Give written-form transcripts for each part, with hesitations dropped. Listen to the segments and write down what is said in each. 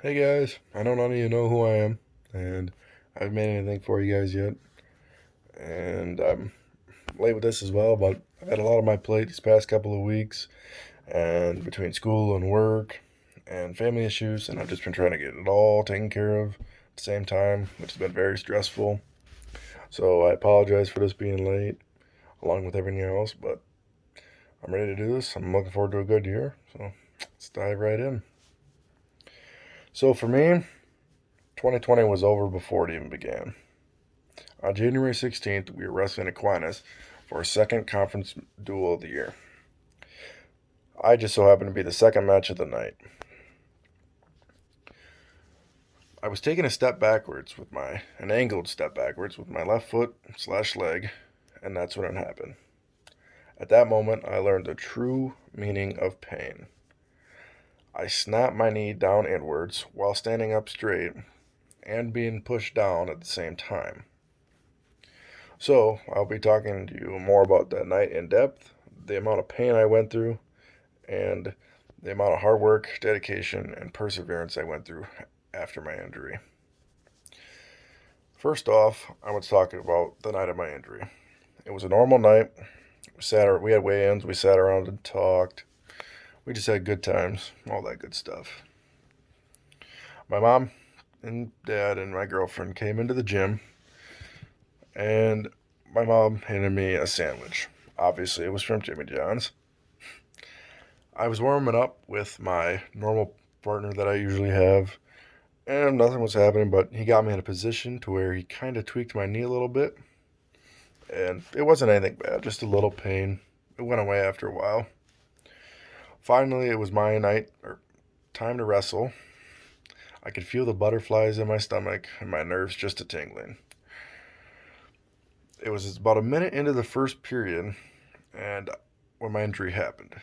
Hey guys, I know none of you know who I am, and I haven't made anything for you guys yet, and I'm late with this as well, but I've had a lot on my plate these past couple of weeks, and between school and work and family issues, and I've just been trying to get it all taken care of at the same time, which has been very stressful. So I apologize for this being late, along with everything else, but I'm ready to do this. I'm looking forward to a good year, so let's dive right in. So for me, 2020 was over before it even began. On January 16th, we were wrestling Aquinas for our second conference duel of the year. I just so happened to be the second match of the night. I was taking a step backwards with an angled step backwards with my left foot slash leg, and that's when it happened. At that moment, I learned the true meaning of pain. I snapped my knee down inwards while standing up straight and being pushed down at the same time. So, I'll be talking to you more about that night in depth, the amount of pain I went through, and the amount of hard work, dedication, and perseverance I went through after my injury. First off, I want to talk about the night of my injury. It was a normal night. We had weigh-ins. We sat around and talked. We just had good times, all that good stuff. My mom and dad and my girlfriend came into the gym, and my mom handed me a sandwich. Obviously, it was from Jimmy John's. I was warming up with my normal partner that I usually have, and nothing was happening, but he got me in a position to where he kind of tweaked my knee a little bit, and it wasn't anything bad, just a little pain. It went away after a while. Finally, it was my night, or time to wrestle. I could feel the butterflies in my stomach and my nerves just a tingling. It was about a minute into the first period, and when my injury happened,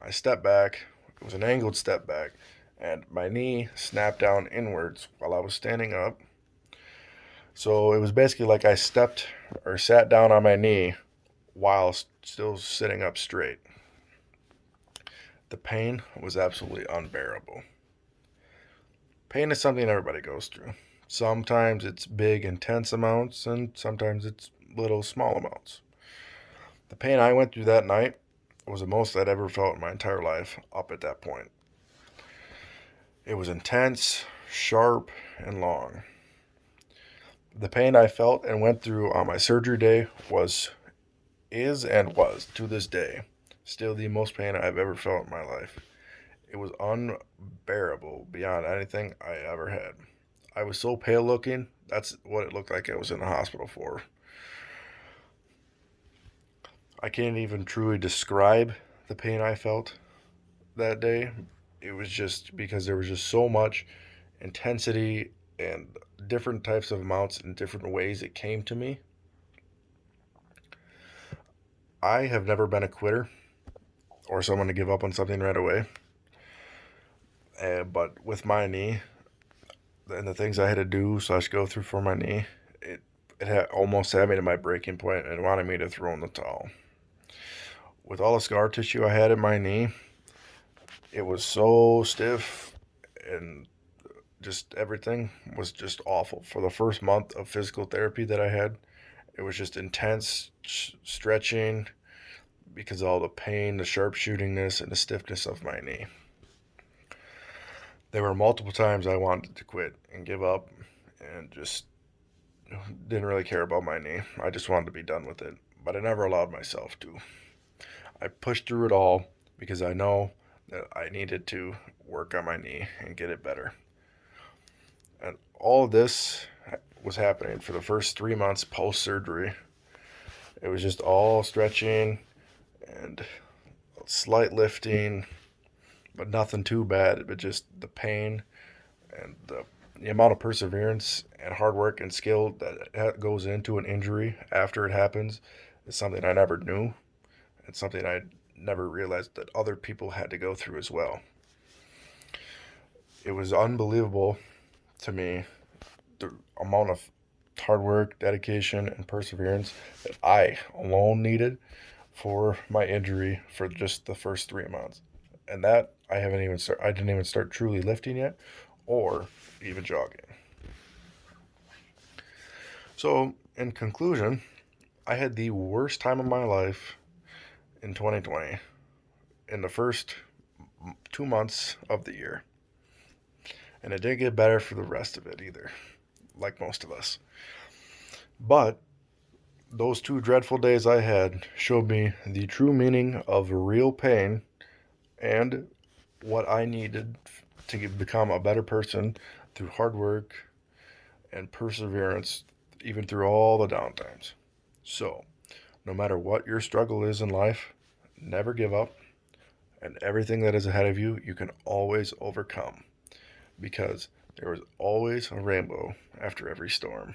I stepped back. It was an angled step back, and my knee snapped down inwards while I was standing up. So it was basically like I stepped or sat down on my knee while still sitting up straight. The pain was absolutely unbearable. Pain is something everybody goes through. Sometimes it's big, intense amounts, and sometimes it's little, small amounts. The pain I went through that night was the most I'd ever felt in my entire life up at that point. It was intense, sharp, and long. The pain I felt and went through on my surgery day was to this day still the most pain I've ever felt in my life. It was unbearable beyond anything I ever had. I was so pale looking, that's what it looked like I was in the hospital for. I can't even truly describe the pain I felt that day. It was just because there was just so much intensity and different types of amounts and different ways it came to me. I have never been a quitter or someone to give up on something right away. But with my knee and the things I had to do slash go through for my knee, it had almost had me to my breaking point and wanted me to throw in the towel. With all the scar tissue I had in my knee, it was so stiff and just everything was just awful. For the first month of physical therapy that I had, it was just intense stretching because of all the pain, the sharpshootingness, and the stiffness of my knee. There were multiple times I wanted to quit and give up and just didn't really care about my knee. I just wanted to be done with it, but I never allowed myself to. I pushed through it all because I know that I needed to work on my knee and get it better. And all of this was happening for the first 3 months post surgery. It was just all stretching and slight lifting, but nothing too bad. But just the pain and the amount of perseverance and hard work and skill that goes into an injury after it happens is something I never knew. It's something I never realized that other people had to go through as well. It was unbelievable to me the amount of hard work, dedication, and perseverance that I alone needed for my injury for just the first 3 months. And that I didn't even start truly lifting yet or even jogging. So, in conclusion, I had the worst time of my life in 2020 in the first 2 months of the year. And it didn't get better for the rest of it either, like most of us. But those 2 dreadful days I had showed me the true meaning of real pain and what I needed to become a better person through hard work and perseverance, even through all the downtimes. So, no matter what your struggle is in life, never give up, and everything that is ahead of you, you can always overcome because there is always a rainbow after every storm.